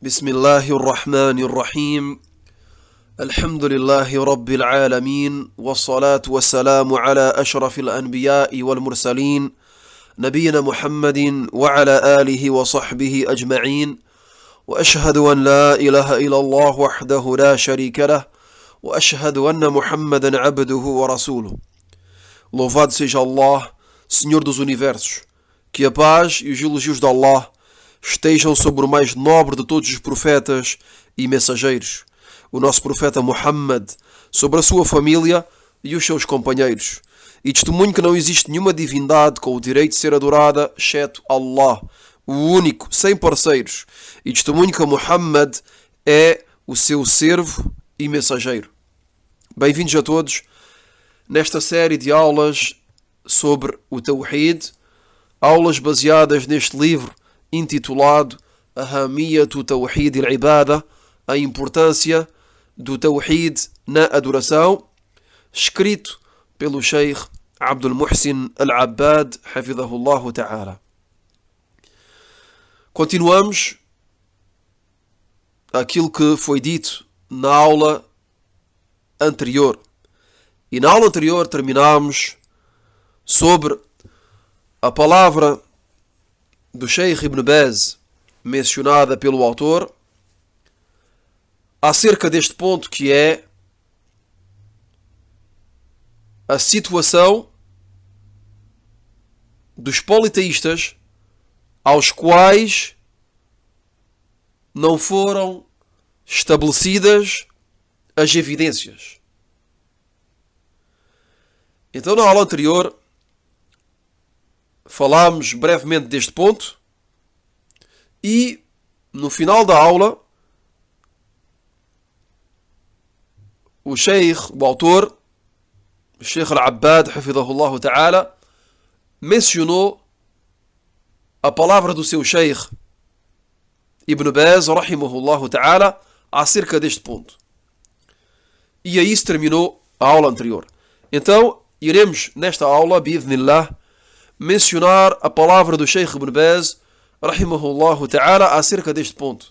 بسم الله الرحمن الرحيم. الحمد لله رب العالمين، والصلاة والسلام على أشرف الأنبياء والمرسلين، نبينا محمد وعلى آله وصحبه أجمعين. وأشهد أن لا إله إلا الله وحده لا شريك له، وأشهد أن محمدا عبده ورسوله. Louvado seja Allah, Senhor dos Universos. Que a paz e os elogios de Allah estejam sobre o mais nobre de todos os profetas e mensageiros, o nosso profeta Muhammad, sobre a sua família e os seus companheiros. E testemunho que não existe nenhuma divindade com o direito de ser adorada, exceto Allah, o único, sem parceiros. E testemunho que Muhammad é o seu servo e mensageiro. Bem-vindos a todos nesta série de aulas sobre o Tawhid, aulas baseadas neste livro intitulado Ahamiyatu Tawhid al-Ibada, a importância do Tawhid na adoração, escrito pelo Sheikh Abdul Muhsin Al-Abbad, hafidhahullah ta'ala. Continuamos aquilo que foi dito na aula anterior. E na aula anterior terminámos sobre a palavra do Sheikh Ibn Baz, mencionada pelo autor, acerca deste ponto que é a situação dos politeístas aos quais não foram estabelecidas as evidências. Então, na aula anterior, falámos brevemente deste ponto e, no final da aula, o Sheikh, o autor, o Sheikh Al-Abbad, hafidhahullah ta'ala, mencionou a palavra do seu Sheikh Ibn Baz, rahimahullah ta'ala, acerca deste ponto. E aí se terminou a aula anterior. Então, iremos nesta aula, bi'idhnillah, mencionar a palavra do Sheikh Ibn Baz, rahimahullah ta'ala, acerca deste ponto.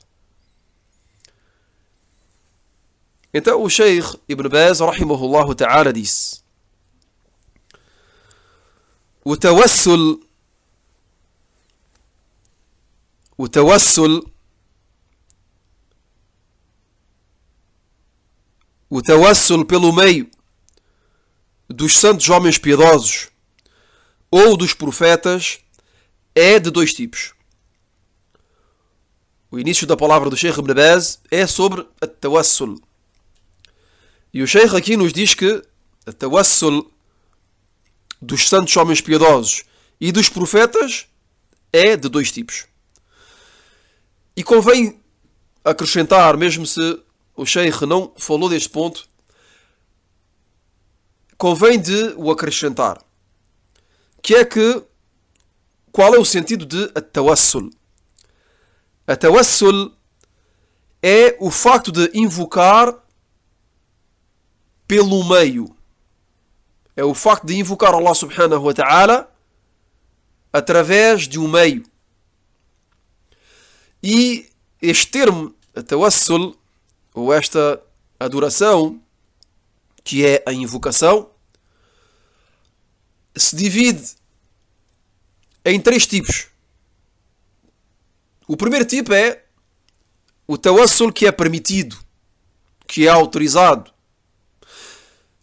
Então o Sheikh Ibn Baz, rahimahullah ta'ala, disse: o tawassul pelo meio dos santos homens piedosos ou dos profetas é de dois tipos. O início da palavra do Sheikh Ibn Baz é sobre a tawassul. E o Sheikh aqui nos diz que a tawassul dos santos homens piedosos e dos profetas é de dois tipos. E convém acrescentar, mesmo se o Sheikh não falou deste ponto, convém de o acrescentar, que é que qual é o sentido de tawassul? A tawassul é o facto de invocar pelo meio. É o facto de invocar Allah subhanahu wa ta'ala através de um meio. E este termo, a tawassul, ou esta adoração, que é a invocação, se divide em três tipos. O primeiro tipo é o tawassul que é permitido, que é autorizado,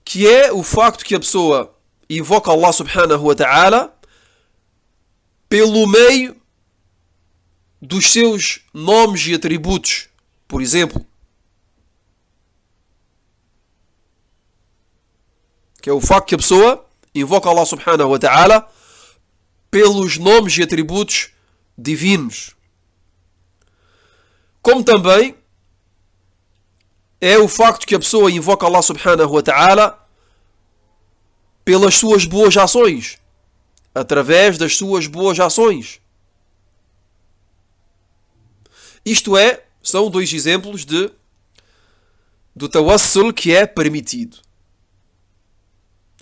que é o facto que a pessoa invoca Allah subhanahu wa ta'ala pelo meio dos seus nomes e atributos. Por exemplo, que é o facto que a pessoa invoca Allah subhanahu wa ta'ala pelos nomes e atributos divinos. Como também é o facto que a pessoa invoca Allah subhanahu wa ta'ala pelas suas boas ações, através das suas boas ações. Isto é, são dois exemplos do tawassul que é permitido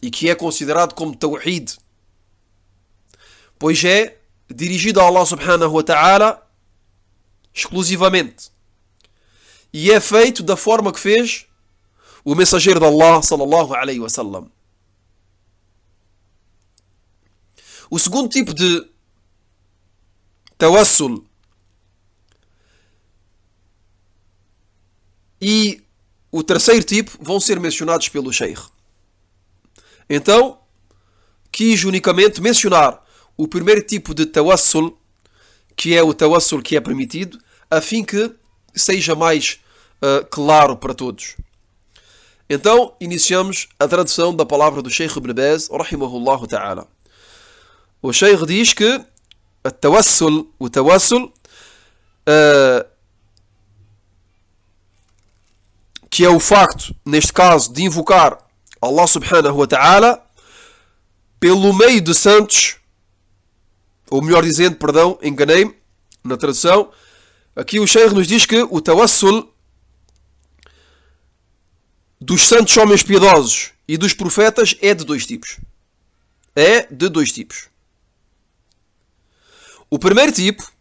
e que é considerado como tawhid, pois é dirigido a Allah subhanahu wa ta'ala exclusivamente. e é feito da forma que fez o mensageiro de Allah sallallahu alaihi wasallam. O segundo tipo de tawassul e o terceiro tipo vão ser mencionados pelo Sheikh. Então, quis unicamente mencionar o primeiro tipo de tawassul, que é o tawassul que é permitido, a fim que seja mais claro para todos. Então, iniciamos a tradução da palavra do Sheikh Ibn Baz, rahimahullah ta'ala. O Sheikh diz que o tawassul, que é o facto, neste caso, de invocar Allah subhanahu wa ta'ala pelo meio de santos, ou melhor dizendo, perdão, enganei-me na tradução. Aqui o Sheikh nos diz que o tawassul dos santos homens piedosos e dos profetas é de dois tipos. É de dois tipos. O primeiro tipo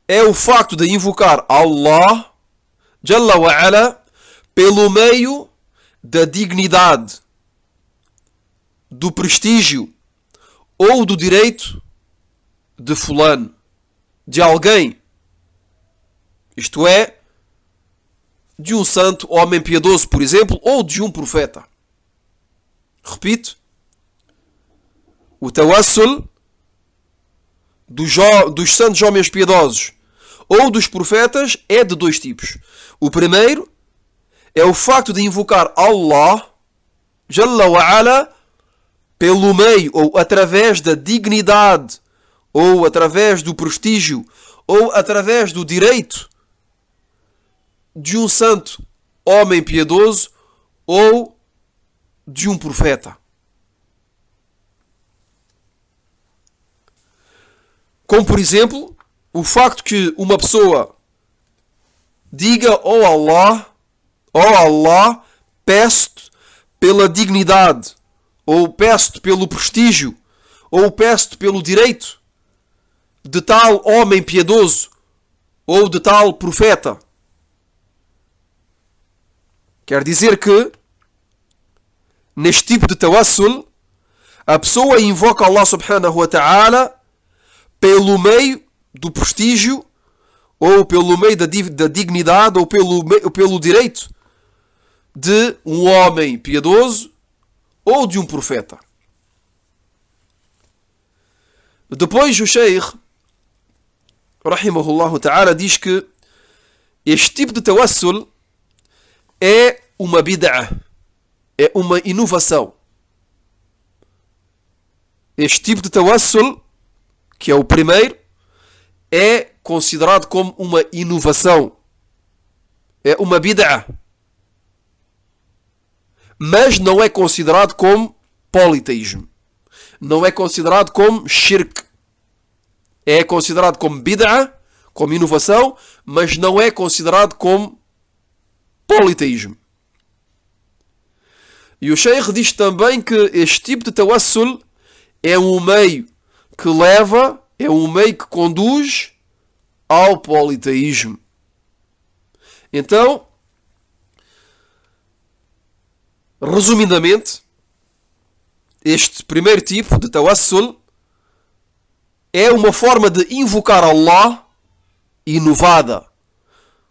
é o facto de invocar Allah Jalla wa Ala pelo meio da dignidade, do prestígio ou do direito de fulano, de alguém. Isto é, de um santo homem piedoso, por exemplo, ou de um profeta. Repito, o tawassul dos santos homens piedosos ou dos profetas é de dois tipos. O primeiro é o facto de invocar Allah Jalla wa Ala pelo meio ou através da dignidade ou através do prestígio ou através do direito de um santo homem piedoso ou de um profeta. Como, por exemplo, o facto que uma pessoa diga: "Oh Allah, peço-te pela dignidade, ou peço-te pelo prestígio, ou peço-te pelo direito de tal homem piedoso, ou de tal profeta." Quer dizer que, neste tipo de tawassul, a pessoa invoca Allah subhanahu wa ta'ala pelo meio do prestígio, ou pelo meio da dignidade, ou pelo direito de um homem piedoso, ou de um profeta. Depois o Sheikh, rahimahullah ta'ala, diz que este tipo de tawassul é uma bid'ah, é uma inovação. Este tipo de tawassul, que é o primeiro, é considerado como uma inovação. É uma bid'ah. Mas não é considerado como politeísmo. Não é considerado como shirk. É considerado como bid'ah, como inovação, mas não é considerado como politeísmo. E o Sheikh diz também que este tipo de tawassul é um meio que leva, é um meio que conduz ao politeísmo. Então, resumidamente, este primeiro tipo de tawassul é uma forma de invocar Allah inovada.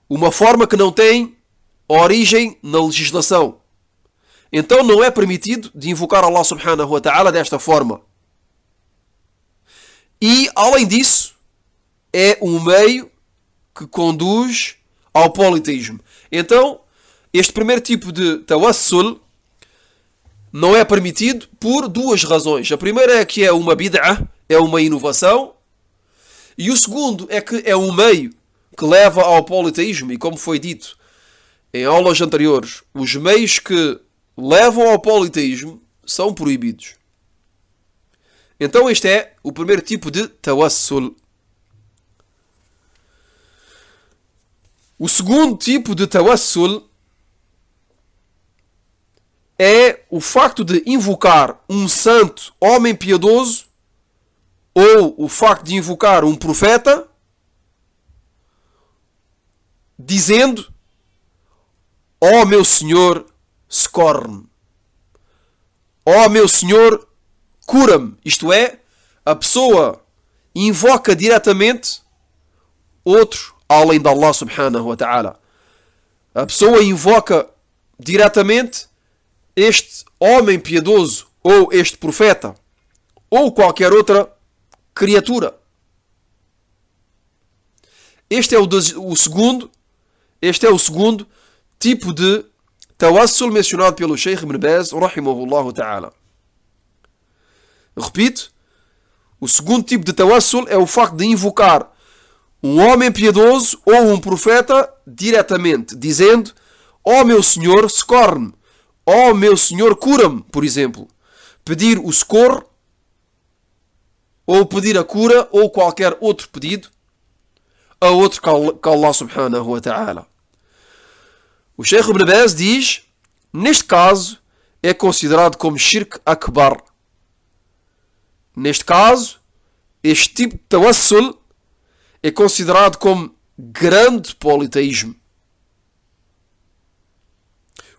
Uma forma que não tem origem na legislação. Então não é permitido de invocar Allah subhanahu wa ta'ala desta forma. E, além disso, é um meio que conduz ao politeísmo. Então, este primeiro tipo de tawassul não é permitido por duas razões. A primeira é que é uma bid'ah, é uma inovação. E o segundo é que é um meio que leva ao politeísmo. E como foi dito em aulas anteriores, os meios que levam ao politeísmo são proibidos. Então este é o primeiro tipo de tawassul. O segundo tipo de tawassul é o facto de invocar um santo homem piedoso ou o facto de invocar um profeta dizendo: ó meu Senhor, socorre-me. Ó meu Senhor, cura-me. Isto é, a pessoa invoca diretamente outro além de Allah subhanahu wa ta'ala. A pessoa invoca diretamente este homem piedoso, ou este profeta, ou qualquer outra criatura. Este é o segundo tipo de tawassul mencionado pelo Sheikh Ibn Baz, rahimahullah ta'ala. Repito, o segundo tipo de tawassul é o facto de invocar um homem piedoso ou um profeta diretamente, dizendo: ó meu Senhor, socorre-me. Ó meu Senhor, cura-me, por exemplo. Pedir o socorro, ou pedir a cura, ou qualquer outro pedido, a outro que Allah subhanahu wa ta'ala. O Sheikh Ibn Baz diz: neste caso, é considerado como shirk akbar. Neste caso, este tipo de tawassul é considerado como grande politeísmo.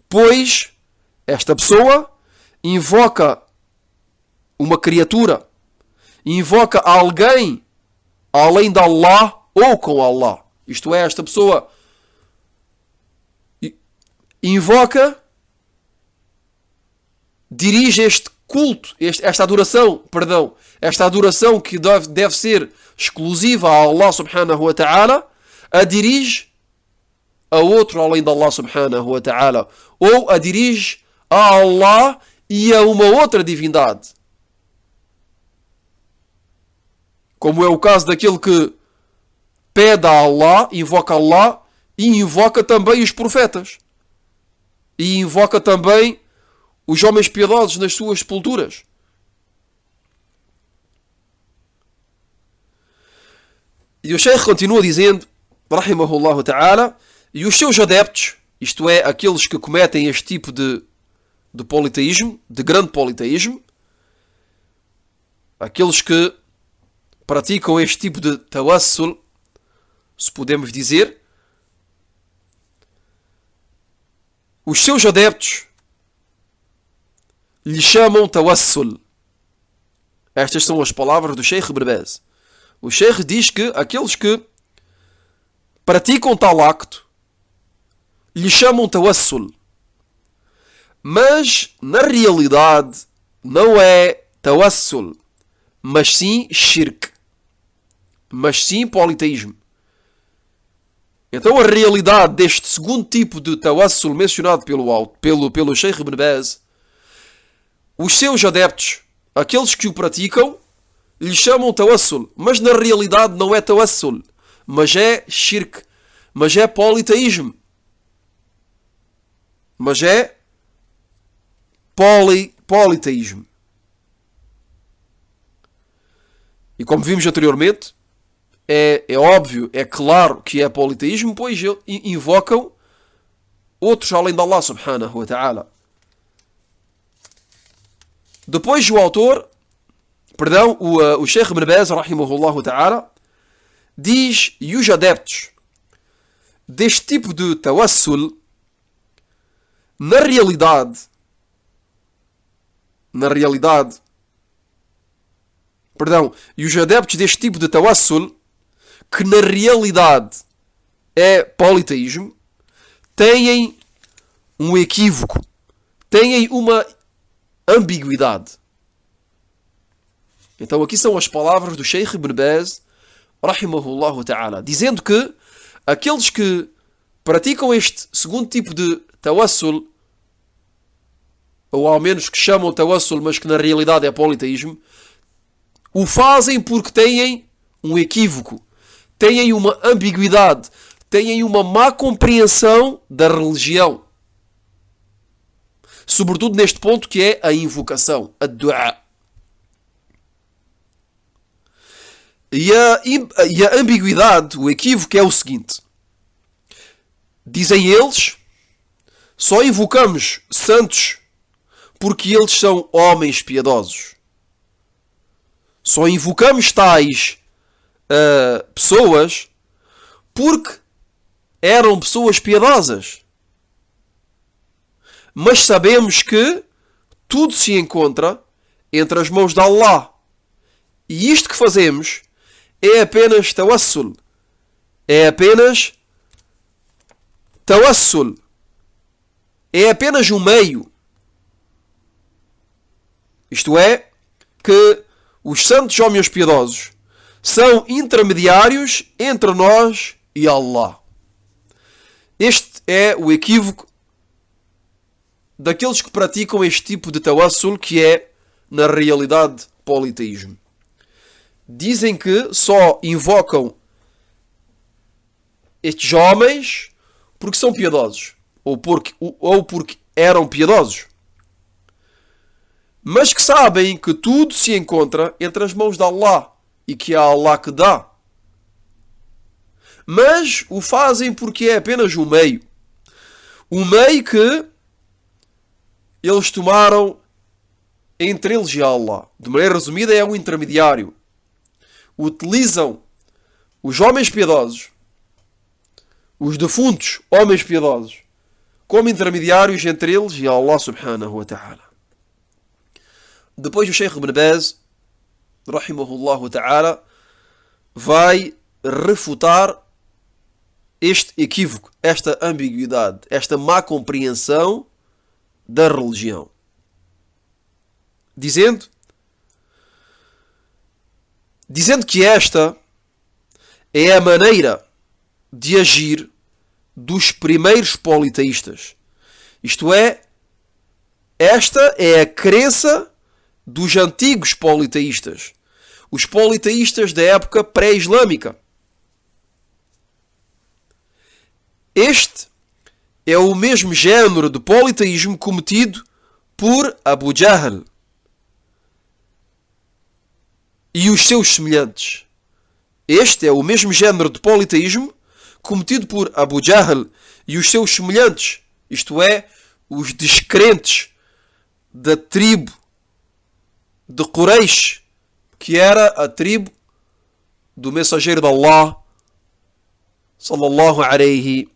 Pois esta pessoa invoca uma criatura, invoca alguém além de Allah ou com Allah. Isto é, esta pessoa invoca, dirige este culto, esta adoração que deve ser exclusiva a Allah subhanahu wa ta'ala, a dirige a outro além de Allah subhanahu wa ta'ala, ou a dirige a Allah e a uma outra divindade. Como é o caso daquele que pede a Allah, invoca Allah e invoca também os profetas. E invoca também os homens piedosos nas suas sepulturas. E o Sheikh continua dizendo, rahimahullah ta'ala, e os seus adeptos, isto é, aqueles que cometem este tipo de politeísmo, de grande politeísmo, aqueles que praticam este tipo de tawassul, se podemos dizer, os seus adeptos lhe chamam tawassul. Estas são as palavras do Sheikh Ibn Baz. O Sheikh diz que aqueles que praticam tal acto lhe chamam tawassul. Mas, na realidade, não é tawassul, mas sim shirk. Mas sim politeísmo. Então a realidade deste segundo tipo de tawassul mencionado pelo Sheikh Ibn Baz, os seus adeptos, aqueles que o praticam, lhe chamam tawassul, mas na realidade não é tawassul, mas é shirk, mas é politeísmo, mas é politeísmo. E como vimos anteriormente, é óbvio, é claro que é politeísmo, pois invocam outros além de Allah subhanahu wa ta'ala. Depois o Sheikh Ibn Baz, rahimahullah ta'ala, diz: e os adeptos deste tipo de tawassul, na realidade, e os adeptos deste tipo de tawassul, que na realidade é politeísmo, têm um equívoco, têm uma ambiguidade. Então aqui são as palavras do Sheikh Ibn Baz, rahimahullah ta'ala, dizendo que aqueles que praticam este segundo tipo de tawassul, ou ao menos que chamam tawassul, mas que na realidade é politeísmo, o fazem porque têm um equívoco, têm uma ambiguidade, têm uma má compreensão da religião. Sobretudo neste ponto que é a invocação, a dua. E a ambiguidade, o equívoco é o seguinte. Dizem eles, só invocamos santos porque eles são homens piedosos. Só invocamos tais pessoas porque eram pessoas piedosas. Mas sabemos que tudo se encontra entre as mãos de Allah. E isto que fazemos é apenas tawassul. É apenas tawassul. É apenas um meio. Isto é, que os santos homens piedosos são intermediários entre nós e Allah. Este é o equívoco daqueles que praticam este tipo de tawassul, que é, na realidade, politeísmo. Dizem que só invocam estes homens porque são piedosos, ou porque eram piedosos. Mas que sabem que tudo se encontra entre as mãos de Allah e que é Allah que dá. Mas o fazem porque é apenas um meio. Um meio que eles tomaram entre eles e Allah. De maneira resumida, é um intermediário. Utilizam os homens piedosos, os defuntos homens piedosos, como intermediários entre eles e Allah subhanahu wa ta'ala. Depois o Sheikh Ibn Baz, rahimahullah ta'ala, vai refutar este equívoco, esta ambiguidade, esta má compreensão da religião. Dizendo que esta é a maneira de agir dos primeiros politeístas. Isto é, esta é a crença dos antigos politeístas. Os politeístas da época pré-islâmica. Este é o mesmo género de politeísmo cometido por Abu Jahl e os seus semelhantes. Este é o mesmo género de politeísmo cometido por Abu Jahl e os seus semelhantes, isto é, os descrentes da tribo de Quraysh, que era a tribo do mensageiro de Allah, sallallahu alayhi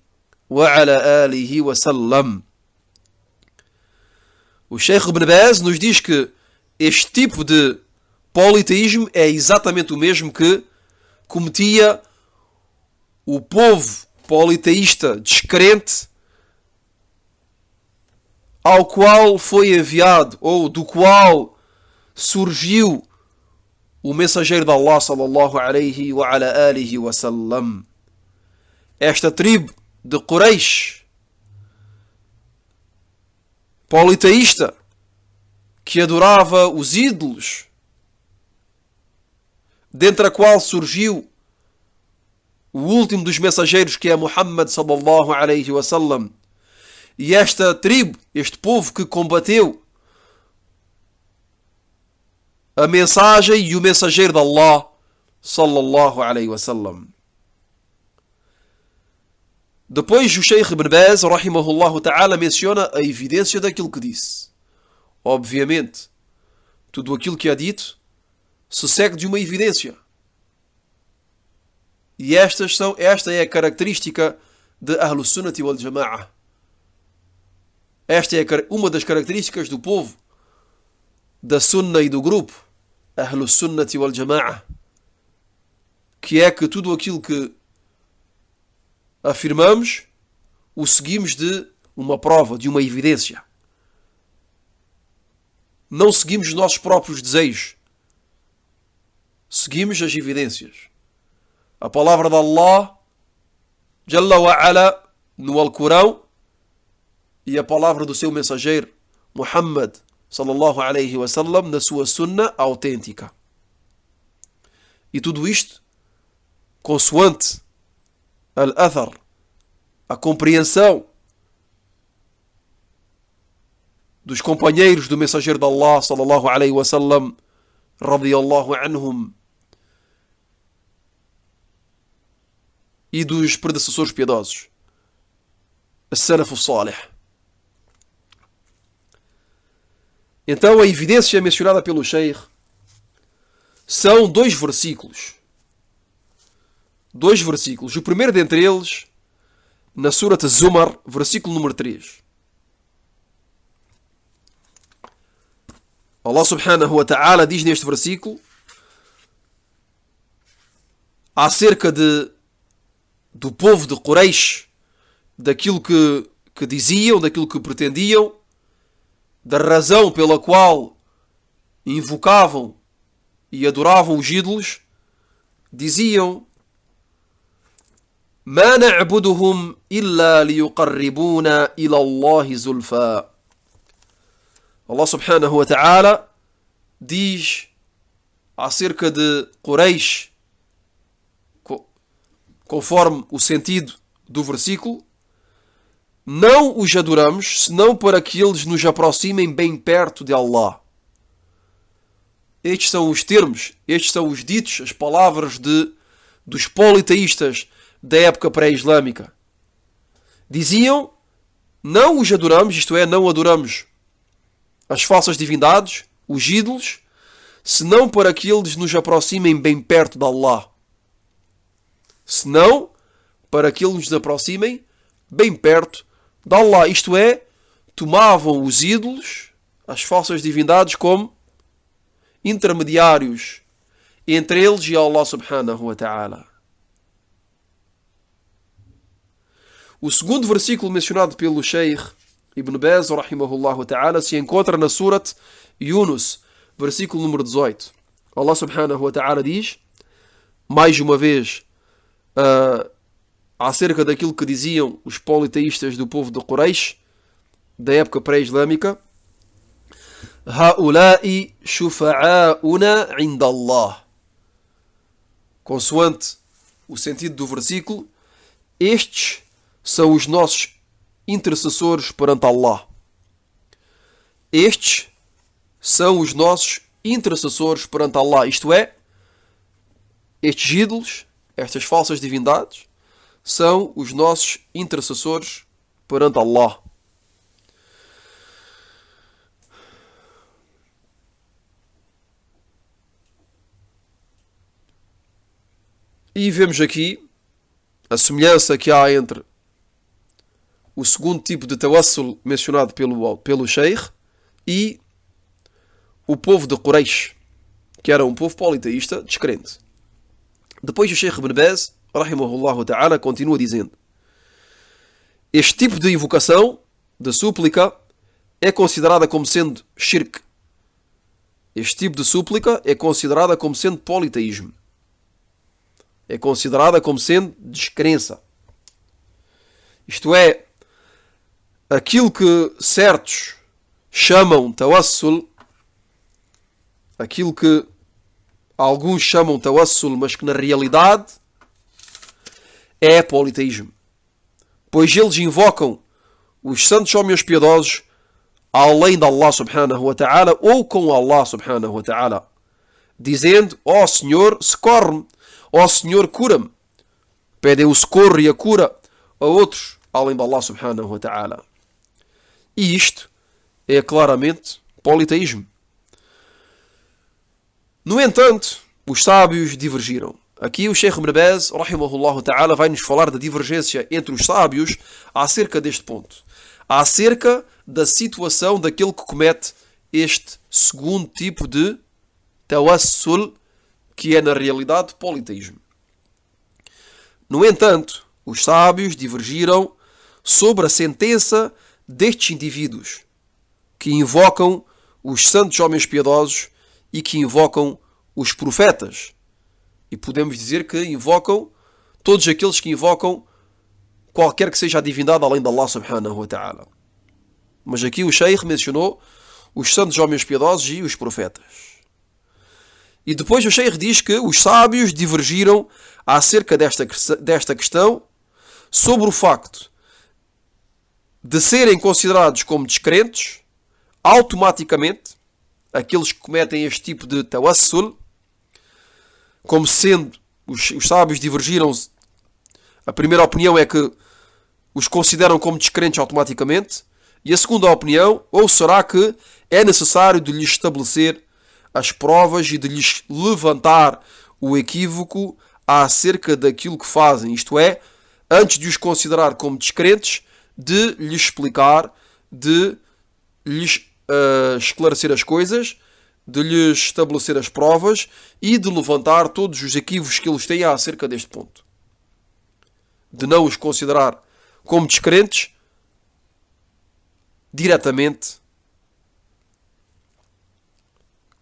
wa ala alihi wa sallam. O Sheikh Ibn Baz nos diz que este tipo de politeísmo é exatamente o mesmo que cometia o povo politeísta descrente ao qual foi enviado, ou do qual surgiu o mensageiro de Allah sallallahu alayhi wa ala alihi wa sallam. Esta tribo de Quraysh, politeísta, que adorava os ídolos, dentre a qual surgiu o último dos mensageiros, que é Muhammad sallallahu alayhi wa sallam. E esta tribo, este povo que combateu a mensagem e o mensageiro de Allah sallallahu alayhi wa sallam. Depois o Sheikh Ibn Baz, rahimahullah ta'ala, menciona a evidência daquilo que disse. Obviamente, tudo aquilo que é dito se segue de uma evidência. E esta é a característica de Ahlus Sunnati wal Jama'ah. Esta é uma das características do povo da Sunna e do grupo Ahlus Sunnati wal Jama'ah, que é que tudo aquilo que afirmamos o seguimos de uma prova, de uma evidência. Não seguimos os nossos próprios desejos. Seguimos as evidências. A palavra de Allah Jalla wa Ala no Alcorão e a palavra do seu mensageiro Muhammad sallallahu alayhi wa sallam na sua sunna autêntica. E tudo isto consoante al-athar, a compreensão dos companheiros do mensageiro de Allah sallallahu alayhi wa sallam radiyallahu anhum e dos predecessores piedosos, as-salaf as-salih. Então a evidência mencionada pelo Sheikh são dois versículos. O primeiro dentre eles na Surat Az-Zumar, versículo número 3. Allah subhanahu wa ta'ala diz neste versículo acerca do povo de Quraysh, daquilo que diziam, daquilo que pretendiam, da razão pela qual invocavam e adoravam os ídolos. Diziam: ما نعبدهم إلا ليقربونا إلى الله زلفى. Allah subhanahu wa ta'ala diz acerca de Quraysh, conforme o sentido do versículo: não os adoramos senão para que eles nos aproximem bem perto de Allah. Estes são os termos, estes são os ditos, as palavras dos politeístas da época pré-islâmica. Diziam: não os adoramos, isto é, não adoramos as falsas divindades, os ídolos, senão para que eles nos aproximem bem perto de Allah. Senão para que eles nos aproximem bem perto de Allah. Isto é, tomavam os ídolos, as falsas divindades, como intermediários entre eles e Allah subhanahu wa ta'ala. O segundo versículo mencionado pelo Sheikh Ibn Baz, rahimahullah ta'ala, se encontra na Surat Yunus, versículo número 18. Allah subhanahu wa ta'ala diz, mais uma vez, acerca daquilo que diziam os politeístas do povo de Quraysh, da época pré-islâmica: هؤلاء شفعاؤنا عند الله. Consoante o sentido do versículo, estes são os nossos intercessores perante Allah. Estes são os nossos intercessores perante Allah. Isto é, estes ídolos, estas falsas divindades, são os nossos intercessores perante Allah. E vemos aqui a semelhança que há entre o segundo tipo de tawassul mencionado pelo Sheikh e o povo de Quraysh, que era um povo politeísta descrente. Depois o Sheikh Ibn Baz, rahimahullah ta'ala, continua dizendo: este tipo de invocação, de súplica, é considerada como sendo shirk. Este tipo de súplica é considerada como sendo politeísmo. É considerada como sendo descrença. Isto é, aquilo que certos chamam tawassul, aquilo que alguns chamam tawassul, mas que na realidade é politeísmo. Pois eles invocam os santos homens piedosos além de Allah subhanahu wa ta'ala, ou com Allah subhanahu wa ta'ala, dizendo: ó Senhor, socorre-me, ó Senhor, cura-me. Pedem o socorro e a cura a outros além de Allah subhanahu wa ta'ala. E isto é claramente politeísmo. No entanto, os sábios divergiram. Aqui o Sheikh Ibn Baz, rahimahullah ta'ala, vai nos falar da divergência entre os sábios acerca deste ponto. Acerca da situação daquele que comete este segundo tipo de tawassul, que é na realidade politeísmo. No entanto, os sábios divergiram sobre a sentença destes indivíduos que invocam os santos homens piedosos e que invocam os profetas. E podemos dizer que invocam todos aqueles que invocam qualquer que seja a divindade além de Allah subhanahu wa ta'ala. Mas aqui o Sheikh mencionou os santos homens piedosos e os profetas. E depois o Sheikh diz que os sábios divergiram acerca desta questão sobre o facto de serem considerados como descrentes automaticamente aqueles que cometem este tipo de tawassul, como sendo, os sábios divergiram. A primeira opinião é que os consideram como descrentes automaticamente, e a segunda opinião, ou será que é necessário de lhes estabelecer as provas e de lhes levantar o equívoco acerca daquilo que fazem, isto é, antes de os considerar como descrentes, de lhes explicar, de lhes esclarecer as coisas, de lhes estabelecer as provas e de levantar todos os equívocos que eles têm acerca deste ponto. De não os considerar como descrentes diretamente,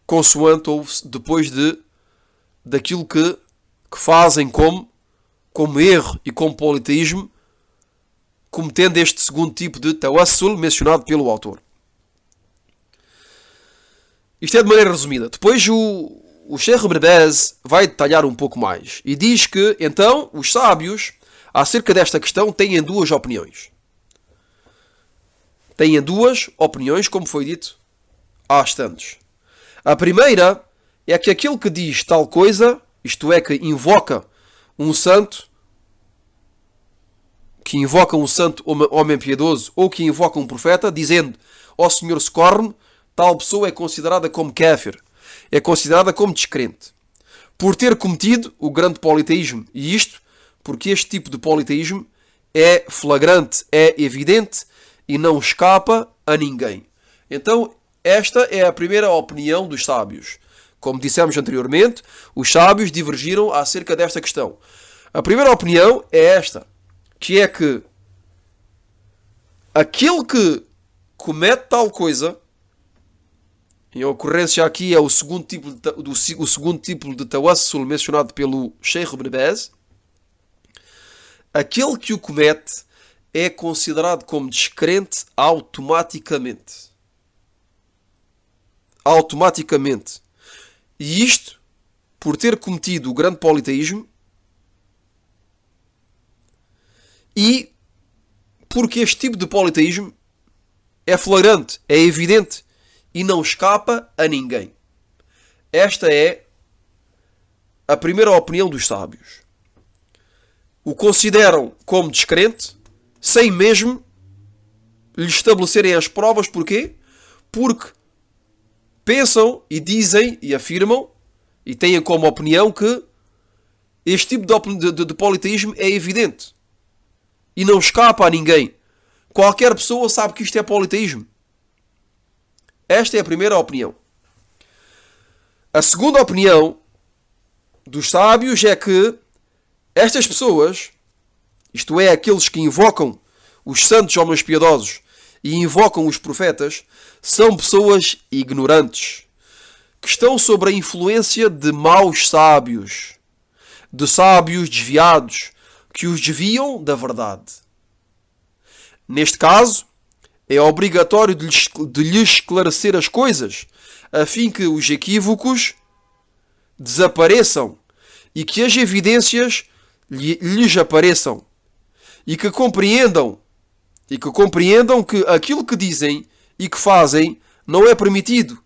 consoante ou depois daquilo que fazem como erro e como politeísmo, cometendo este segundo tipo de tawassul mencionado pelo autor. Isto é de maneira resumida. Depois o Sheikh Ibn Baz vai detalhar um pouco mais e diz que, então, os sábios, acerca desta questão, têm duas opiniões. Têm duas opiniões, como foi dito há instantes. A primeira é que aquele que diz tal coisa, isto é, que invoca um santo homem piedoso, ou que invoca um profeta, dizendo: ó Senhor, socorre-me, tal pessoa é considerada como kéfir, é considerada como descrente, por ter cometido o grande politeísmo. E isto porque este tipo de politeísmo é flagrante, é evidente e não escapa a ninguém. Então, esta é a primeira opinião dos sábios. Como dissemos anteriormente, os sábios divergiram acerca desta questão. A primeira opinião é esta, que é que aquele que comete tal coisa, em ocorrência aqui é o segundo tipo de tawassul mencionado pelo Sheikh Ibn Baz, aquele que o comete é considerado como descrente automaticamente. Automaticamente. E isto por ter cometido o grande politeísmo e porque este tipo de politeísmo é flagrante, é evidente e não escapa a ninguém. Esta é a primeira opinião dos sábios. O consideram como descrente sem mesmo lhe estabelecerem as provas. Porquê? Porque pensam e dizem e afirmam e têm como opinião que este tipo de politeísmo é evidente e não escapa a ninguém. Qualquer pessoa sabe que isto é politeísmo. Esta é a primeira opinião. A segunda opinião dos sábios é que estas pessoas, isto é, aqueles que invocam os santos homens piedosos e invocam os profetas, são pessoas ignorantes, que estão sob a influência de maus sábios, de sábios desviados, que os desviam da verdade. Neste caso, é obrigatório de lhes esclarecer as coisas, a fim que os equívocos desapareçam e que as evidências lhes apareçam e que compreendam que aquilo que dizem e que fazem não é permitido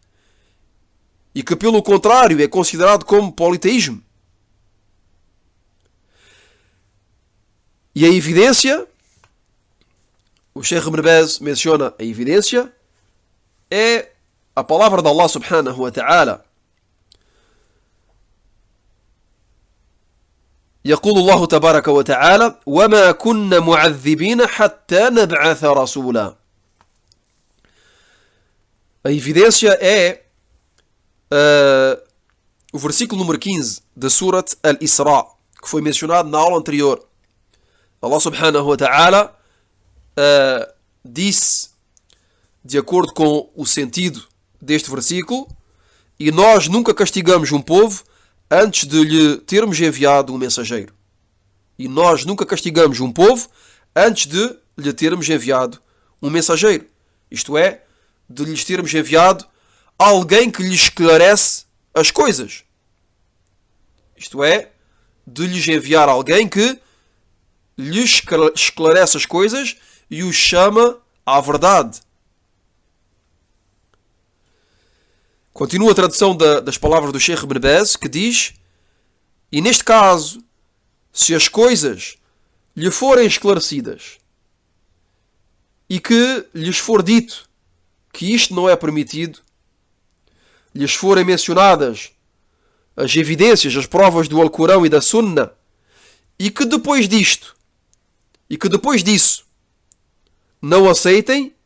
e que, pelo contrário, é considerado como politeísmo. E a evidência, o Sheikh Ibn Baz menciona a evidência, é a palavra de Allah subhanahu wa ta'ala. يقول الله تبارك وتعالى: وما كنا معذبين حتى نبعث رسولا. A evidência é o versículo número 15 da Surat Al-Isra, que foi mencionado na aula anterior. Allah subhanahu wa ta'ala disse, de acordo com o sentido deste versículo: e nós nunca castigamos um povo antes de lhe termos enviado um mensageiro. E nós nunca castigamos um povo antes de lhe termos enviado um mensageiro. Isto é, de lhes termos enviado alguém que lhes esclarece as coisas. Isto é, de lhes enviar alguém que lhes esclarece as coisas e os chama à verdade. Continua a tradução das palavras do Sheikh Ibn Baz, que diz: e neste caso, se as coisas lhe forem esclarecidas e que lhes for dito que isto não é permitido, lhes forem mencionadas as evidências, as provas do Alcorão e da Sunna, e que depois disto e que depois disso não aceitem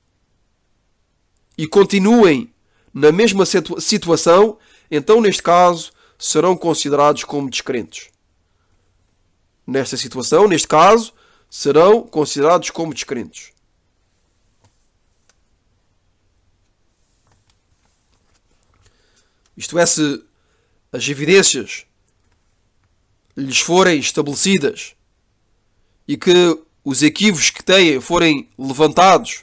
e continuem na mesma situação, então neste caso serão considerados como descrentes. Nesta situação, neste caso, serão considerados como descrentes. Isto é, se as evidências lhes forem estabelecidas e que os equívocos que têm forem levantados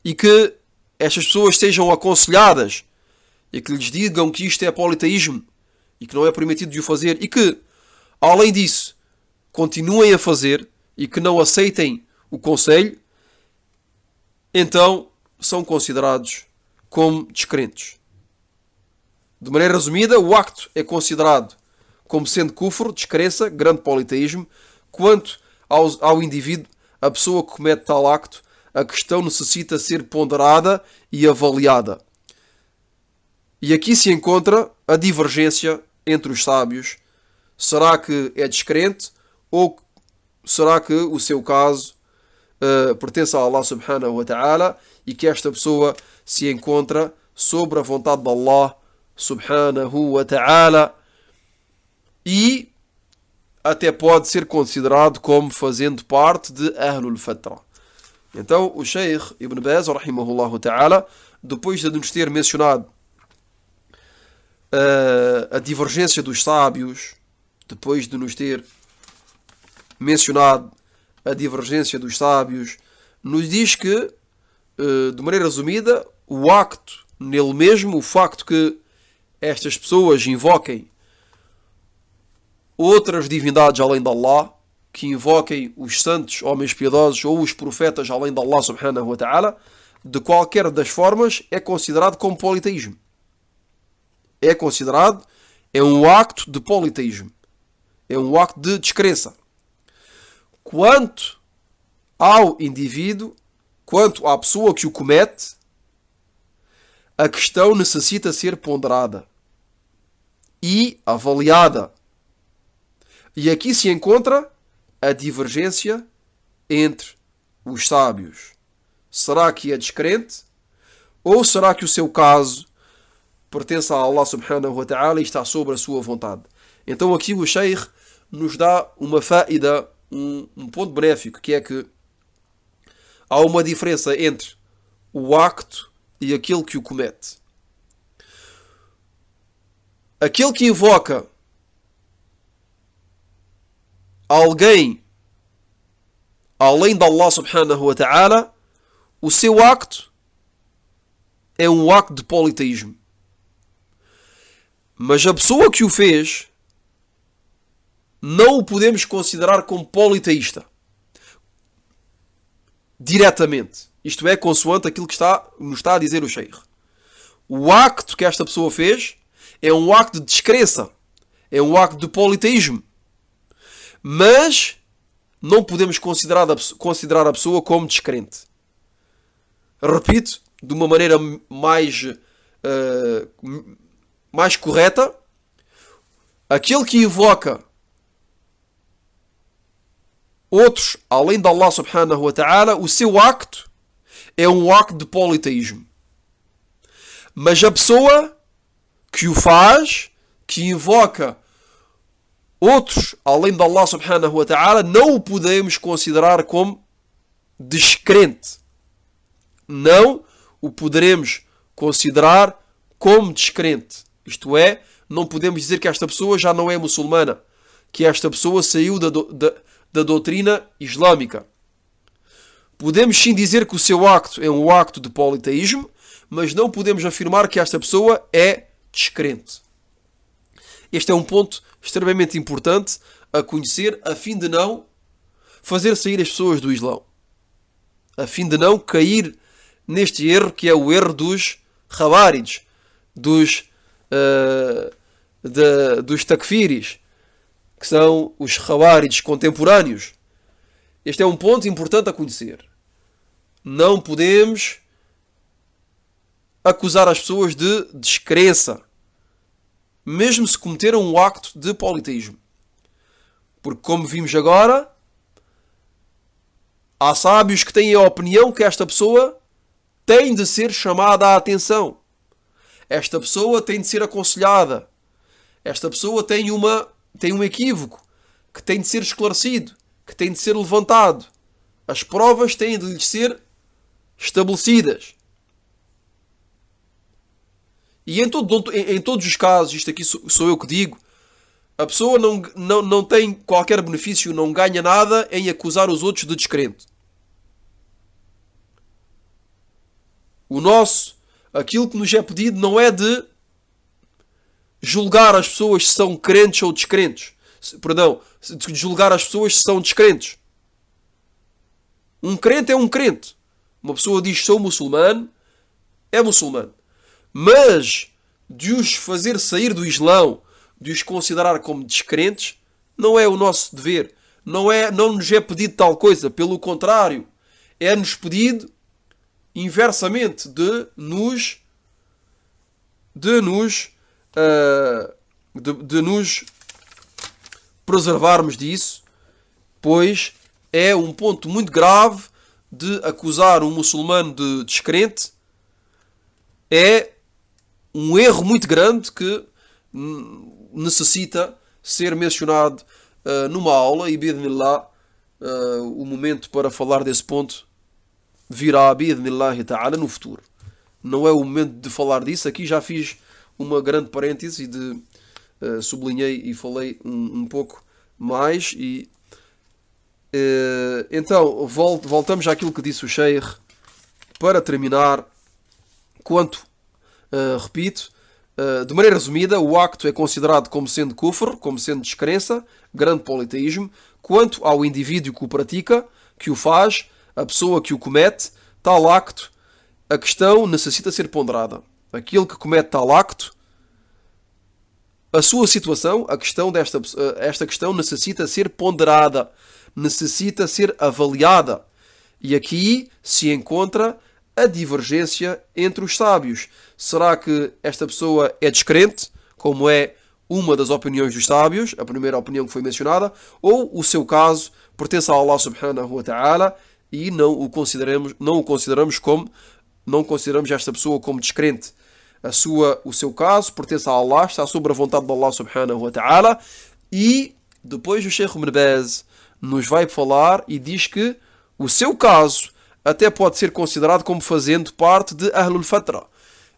e que estas pessoas sejam aconselhadas e que lhes digam que isto é politeísmo e que não é permitido de o fazer e que, além disso, continuem a fazer e que não aceitem o conselho, então são considerados como descrentes. De maneira resumida, o acto é considerado como sendo kufr, descrença, grande politeísmo. Quanto ao indivíduo, a pessoa que comete tal acto, a questão necessita ser ponderada e avaliada. E aqui se encontra a divergência entre os sábios. Será que é descrente ou será que o seu caso pertence a Allah subhanahu wa ta'ala e que esta pessoa se encontra sobre a vontade de Allah subhanahu wa ta'ala e até pode ser considerado como fazendo parte de Ahlul Fatra. Então o Sheikh Ibn Baz, rahimahullah ta'ala, depois de nos ter mencionado a divergência dos sábios, depois de nos ter mencionado a divergência dos sábios, nos diz que, de maneira resumida, o acto nele mesmo, o facto que estas pessoas invoquem outras divindades além de Allah, que invoquem os santos, homens piedosos ou os profetas além de Allah subhanahu wa ta'ala, de qualquer das formas é considerado como politeísmo. É considerado, é um acto de politeísmo. É um acto de descrença. Quanto ao indivíduo, quanto à pessoa que o comete, a questão necessita ser ponderada e avaliada. E aqui se encontra a divergência entre os sábios. Será que é descrente? Ou será que o seu caso pertence a Allah subhanahu wa ta'ala e está sobre a sua vontade? Então aqui o Sheikh nos dá uma faida, um ponto benéfico, que é que há uma diferença entre o acto e aquele que o comete. Aquele que invoca alguém além de Allah subhanahu wa ta'ala, o seu acto é um acto de politeísmo. Mas a pessoa que o fez não o podemos considerar como politeísta diretamente. Isto é, consoante aquilo que nos está a dizer o Sheikh. O acto que esta pessoa fez é um acto de descrença. É um acto de politeísmo. Mas não podemos considerar a pessoa como descrente. Repito, de uma maneira mais correta, aquele que invoca outros além de Allah subhanahu wa ta'ala, o seu acto é um acto de politeísmo. Mas a pessoa que o faz, que invoca outros além de Allah subhanahu wa ta'ala, não o podemos considerar como descrente. Não o poderemos considerar como descrente. Isto é, não podemos dizer que esta pessoa já não é muçulmana, que esta pessoa saiu da doutrina islâmica. Podemos sim dizer que o seu acto é um acto de politeísmo, mas não podemos afirmar que esta pessoa é descrente. Este é um ponto extremamente importante a conhecer, a fim de não fazer sair as pessoas do Islão. A fim de não cair neste erro que é o erro dos Khawarijs, dos takfiris, que são os Khawarijs contemporâneos. Este é um ponto importante a conhecer. Não podemos acusar as pessoas de descrença, mesmo se cometeram um acto de politeísmo. Porque, como vimos agora, Há sábios que têm a opinião que esta pessoa tem de ser chamada à atenção. Esta pessoa tem de ser aconselhada. Esta pessoa tem um equívoco que tem de ser esclarecido, que tem de ser levantado. As provas têm de lhe ser estabelecidas. E em todos os casos, isto aqui sou eu que digo, a pessoa não tem qualquer benefício, não ganha nada em acusar os outros de descrente. Aquilo que nos é pedido não é de julgar as pessoas se são crentes ou descrentes. Perdão, de julgar as pessoas se são descrentes. Um crente é um crente. Uma pessoa diz sou muçulmano, é muçulmano. Mas de os fazer sair do Islão, de os considerar como descrentes, não é o nosso dever. Não nos é pedido tal coisa. Pelo contrário, é-nos pedido inversamente de nos preservarmos disso, pois é um ponto muito grave de acusar um muçulmano de descrente. É um erro muito grande que necessita ser mencionado numa aula, e bi'idhnillah, o momento para falar desse ponto virá bi'idhnillahi ta'ala no futuro. Não é o momento de falar disso. Aqui já fiz uma grande parêntese e sublinhei e falei um pouco mais. E então voltamos àquilo que disse o Sheikh para terminar. Repito, de maneira resumida, o acto é considerado como sendo kufr, como sendo descrença, grande politeísmo. Quanto ao indivíduo que o pratica, que o faz, a pessoa que o comete, tal acto, a questão necessita ser ponderada. Aquele que comete tal acto, a sua situação, esta questão necessita ser ponderada, necessita ser avaliada. E aqui se encontra a divergência entre os sábios. Será que esta pessoa é descrente, como é uma das opiniões dos sábios, a primeira opinião que foi mencionada, ou o seu caso pertence a Allah subhanahu wa ta'ala e não consideramos esta pessoa como descrente? O seu caso pertence a Allah, está sob a vontade de Allah subhanahu wa ta'ala. E depois o Sheikh Ibn Baz nos vai falar e diz que o seu caso até pode ser considerado como fazendo parte de Ahlul Fatra.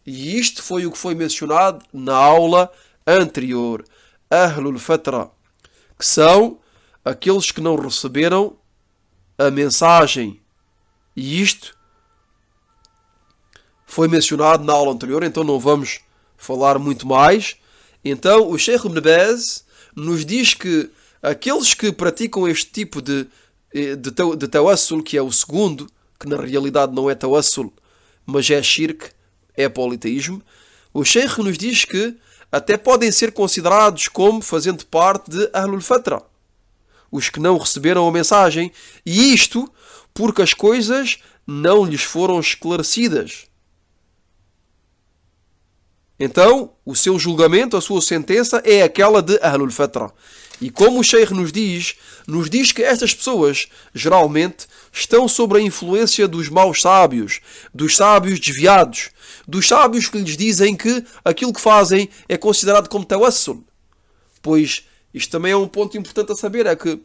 E isto foi o que foi mencionado na aula anterior. Ahlul Fatra, que são aqueles que não receberam a mensagem. E isto foi mencionado na aula anterior, então não vamos falar muito mais. Então o Sheikh Ibn Baz nos diz que aqueles que praticam este tipo de tawassul, que é o segundo, que na realidade não é tawassul, mas é shirk, é politeísmo, o Sheikh nos diz que até podem ser considerados como fazendo parte de Ahlul Fatra, os que não receberam a mensagem, e isto porque as coisas não lhes foram esclarecidas. Então, o seu julgamento, a sua sentença é aquela de Ahlul Fatra. E como o Sheikh nos diz que estas pessoas geralmente estão sob a influência dos maus sábios, dos sábios desviados, dos sábios que lhes dizem que aquilo que fazem é considerado como tawassul. Pois isto também é um ponto importante a saber, é que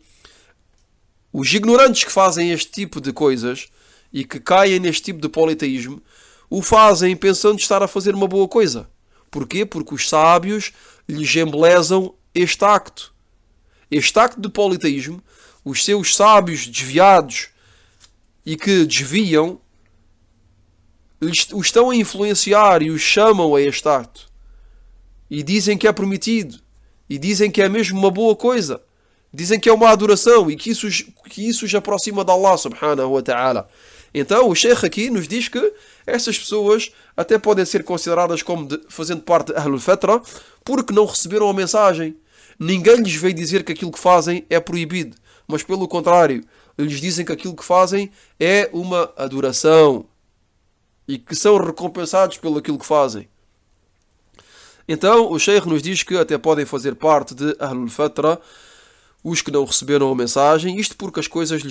os ignorantes que fazem este tipo de coisas e que caem neste tipo de politeísmo, o fazem pensando estar a fazer uma boa coisa. Porquê? Porque os sábios lhes embelezam este acto. Este acto de politeísmo, os seus sábios desviados e que desviam, o estão a influenciar e os chamam a este acto. E dizem que é permitido. E dizem que é mesmo uma boa coisa. Dizem que é uma adoração e que isso os aproxima de Allah subhanahu wa ta'ala. Então o Sheikh aqui nos diz que estas pessoas até podem ser consideradas como fazendo parte de Ahlul Fatra porque não receberam a mensagem. Ninguém lhes veio dizer que aquilo que fazem é proibido, mas pelo contrário, lhes dizem que aquilo que fazem é uma adoração e que são recompensados pelo aquilo que fazem. Então o Sheikh nos diz que até podem fazer parte de Ahlul Fatra os que não receberam a mensagem, isto porque as coisas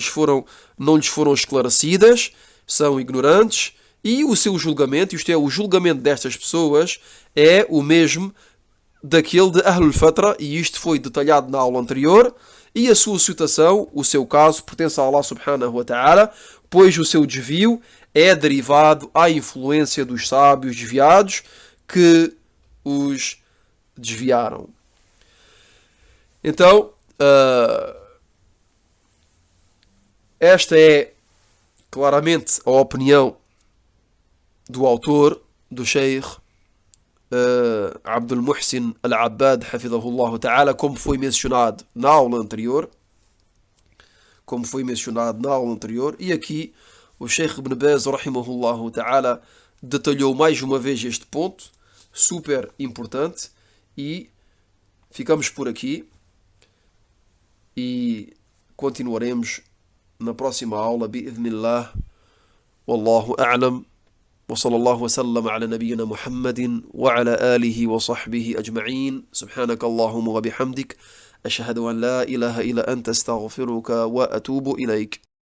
não lhes foram esclarecidas, são ignorantes, e o seu julgamento, isto é, o julgamento destas pessoas, é o mesmo daquele de Ahlul Fatra, e isto foi detalhado na aula anterior, e a sua situação, o seu caso, pertence a Allah subhanahu wa ta'ala, pois o seu desvio é derivado à influência dos sábios desviados que os desviaram. Então, esta é claramente a opinião do autor, do Sheikh Abdul Muhsin Al-Abbad, hafidhahullah ta'ala, como foi mencionado na aula anterior. E aqui o Sheikh Ibn Baz, rahimahullah ta'ala, detalhou mais uma vez este ponto, super importante, e ficamos por aqui e continuaremos na próxima aula, bi'idhnillah. Wallahu a'lam. وصلى الله وسلم على نبينا محمد وعلى آله وصحبه أجمعين. سبحانك اللهم وبحمدك أشهد أن لا إله إلا أنت استغفرك وأتوب إليك.